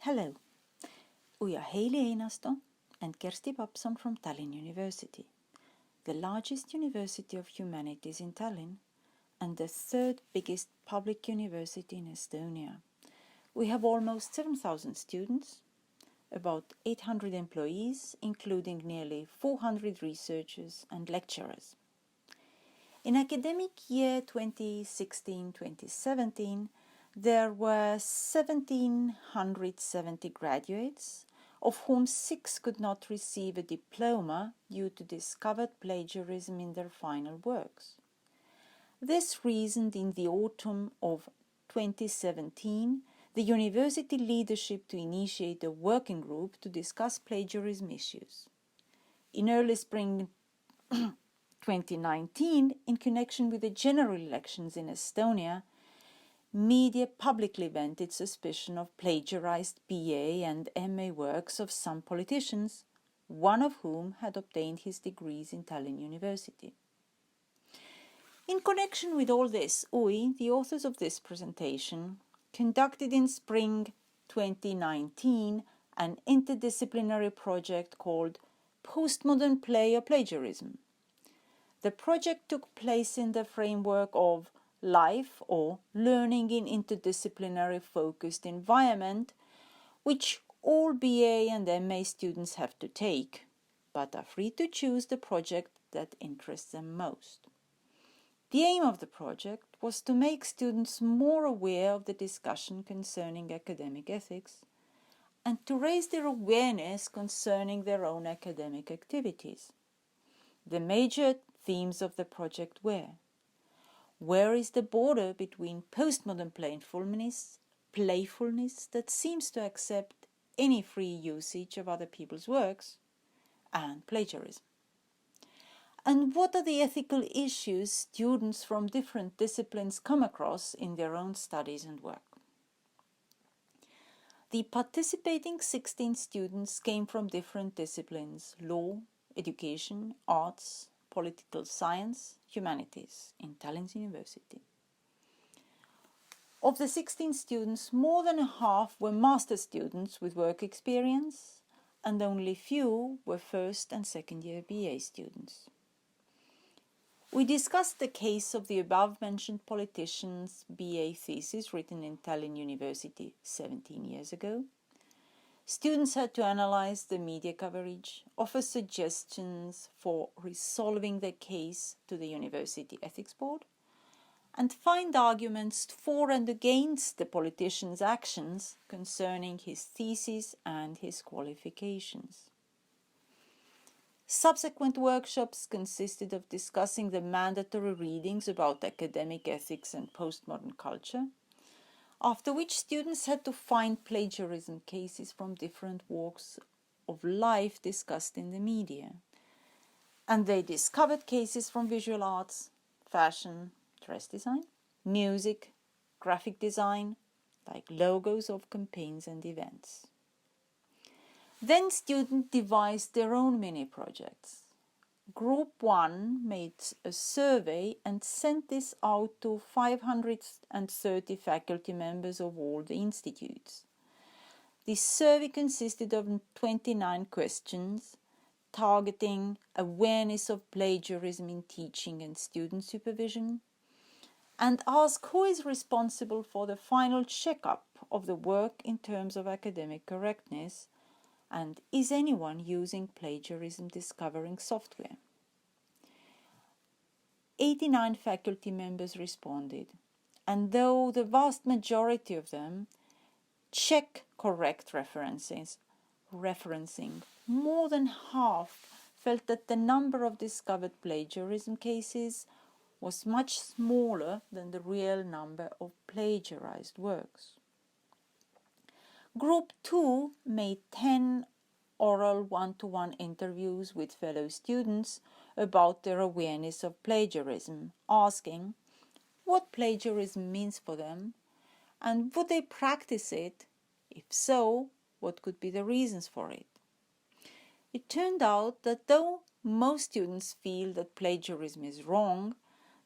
Hello, we are Heili Einasto and Kersti Papson from Tallinn University, the largest university of humanities in Tallinn and the third biggest public university in Estonia. We have almost 7,000 students, about 800 employees, including nearly 400 researchers and lecturers. In academic year 2016-2017, there were 1,770 graduates, of whom 6 could not receive a diploma due to discovered plagiarism in their final works. This reasoned in the autumn of 2017 the university leadership to initiate a working group to discuss plagiarism issues. In early spring 2019, in connection with the general elections in Estonia, media publicly vented suspicion of plagiarized BA and MA works of some politicians, one of whom had obtained his degrees in Tallinn University. In connection with all this, we, the authors of this presentation, conducted in spring 2019 an interdisciplinary project called Postmodern Play or Plagiarism. The project took place in the framework of life or learning in interdisciplinary focused environment, which all BA and MA students have to take, but are free to choose the project that interests them most. The aim of the project was to make students more aware of the discussion concerning academic ethics and to raise their awareness concerning their own academic activities. The major themes of the project were: where is the border between postmodern playfulness that seems to accept any free usage of other people's works, and plagiarism? And what are the ethical issues students from different disciplines come across in their own studies and work? The participating 16 students came from different disciplines: law, education, arts, political science, humanities in Tallinn's University. Of the 16 students, more than half were master students with work experience, and only few were first and second year BA students. We discussed the case of the above-mentioned politician's BA thesis written in Tallinn University 17 years ago. Students had to analyze the media coverage, offer suggestions for resolving the case to the University Ethics Board, and find arguments for and against the politician's actions concerning his thesis and his qualifications. Subsequent workshops consisted of discussing the mandatory readings about academic ethics and postmodern culture, after which students had to find plagiarism cases from different walks of life discussed in the media. And they discovered cases from visual arts, fashion, dress design, music, graphic design, like logos of campaigns and events. Then students devised their own mini-projects. Group 1 made a survey and sent this out to 530 faculty members of all the institutes. This survey consisted of 29 questions targeting awareness of plagiarism in teaching and student supervision, and asked who is responsible for the final checkup of the work in terms of academic correctness, and is anyone using plagiarism discovering software? 89 faculty members responded, and though the vast majority of them check correct referencing, more than half felt that the number of discovered plagiarism cases was much smaller than the real number of plagiarized works. Group 2 made 10 oral one-to-one interviews with fellow students about their awareness of plagiarism, asking what plagiarism means for them and would they practice it? If so, what could be the reasons for it? It turned out that though most students feel that plagiarism is wrong,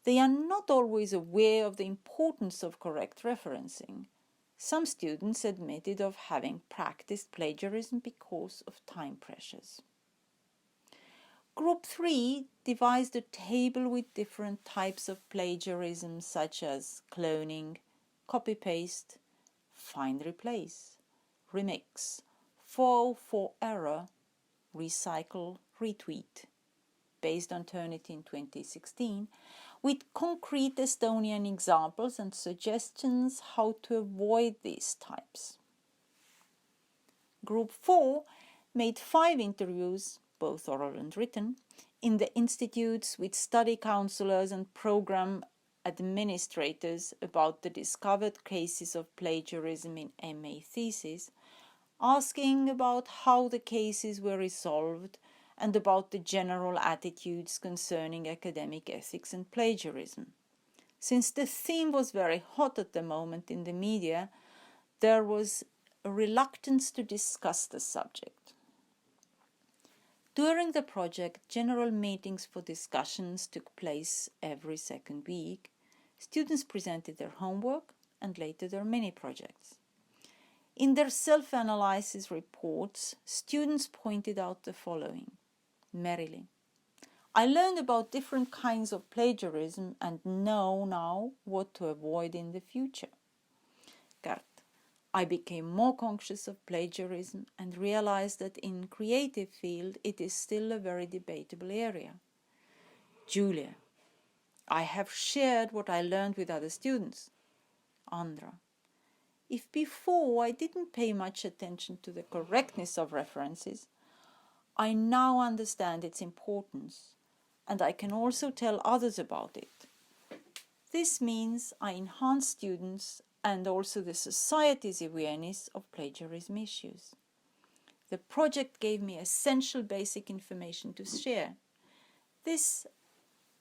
they are not always aware of the importance of correct referencing, Some students admitted of having practiced plagiarism because of time pressures. Group 3 devised a table with different types of plagiarism such as cloning, copy-paste, find replace, remix, fall for error, recycle, retweet, based on Turnitin in 2016, with concrete Estonian examples and suggestions how to avoid these types. Group 4 made 5 interviews, both oral and written, in the institutes with study counselors and program administrators about the discovered cases of plagiarism in MA theses, asking about how the cases were resolved and about the general attitudes concerning academic ethics and plagiarism. Since the theme was very hot at the moment in the media, there was a reluctance to discuss the subject. During the project, general meetings for discussions took place every second week. Students presented their homework and later their mini-projects. In their self-analysis reports, students pointed out the following. Merrily, I learned about different kinds of plagiarism and know now what to avoid in the future. Gert, I became more conscious of plagiarism and realized that in creative field it is still a very debatable area. Julia, I have shared what I learned with other students. Andra, if before I didn't pay much attention to the correctness of references, I now understand its importance, and I can also tell others about it. This means I enhance students' and also the society's awareness of plagiarism issues. The project gave me essential basic information to share. This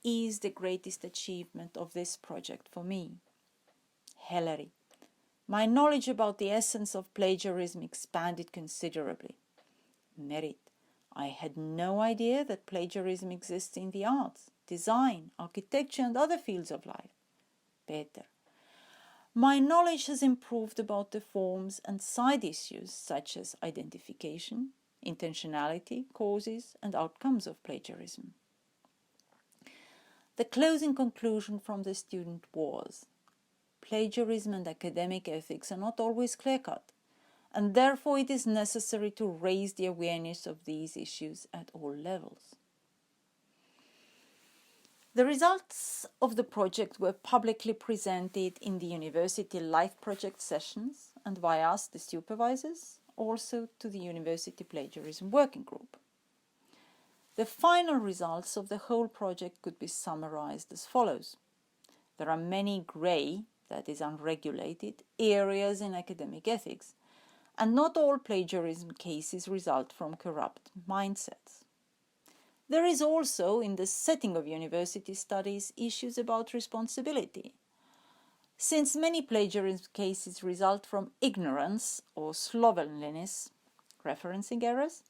is the greatest achievement of this project for me. Heili, my knowledge about the essence of plagiarism expanded considerably. Merit, I had no idea that plagiarism exists in the arts, design, architecture and other fields of life. Peter, my knowledge has improved about the forms and side issues such as identification, intentionality, causes and outcomes of plagiarism. The closing conclusion from the student was, plagiarism and academic ethics are not always clear-cut, and therefore it is necessary to raise the awareness of these issues at all levels. The results of the project were publicly presented in the University Life Project sessions and by us, the supervisors, also to the University Plagiarism Working Group. The final results of the whole project could be summarized as follows. There are many grey, that is unregulated, areas in academic ethics, and not all plagiarism cases result from corrupt mindsets. There is also, in the setting of university studies, issues about responsibility. Since many plagiarism cases result from ignorance or slovenliness, referencing errors,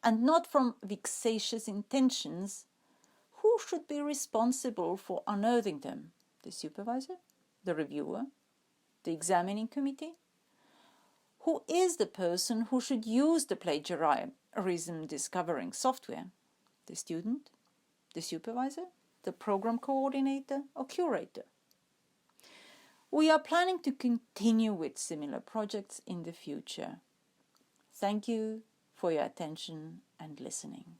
and not from vexatious intentions, who should be responsible for unearthing them? The supervisor? The reviewer? The examining committee? Who is the person who should use the plagiarism discovering software? The student? The supervisor? The program coordinator or curator? We are planning to continue with similar projects in the future. Thank you for your attention and listening.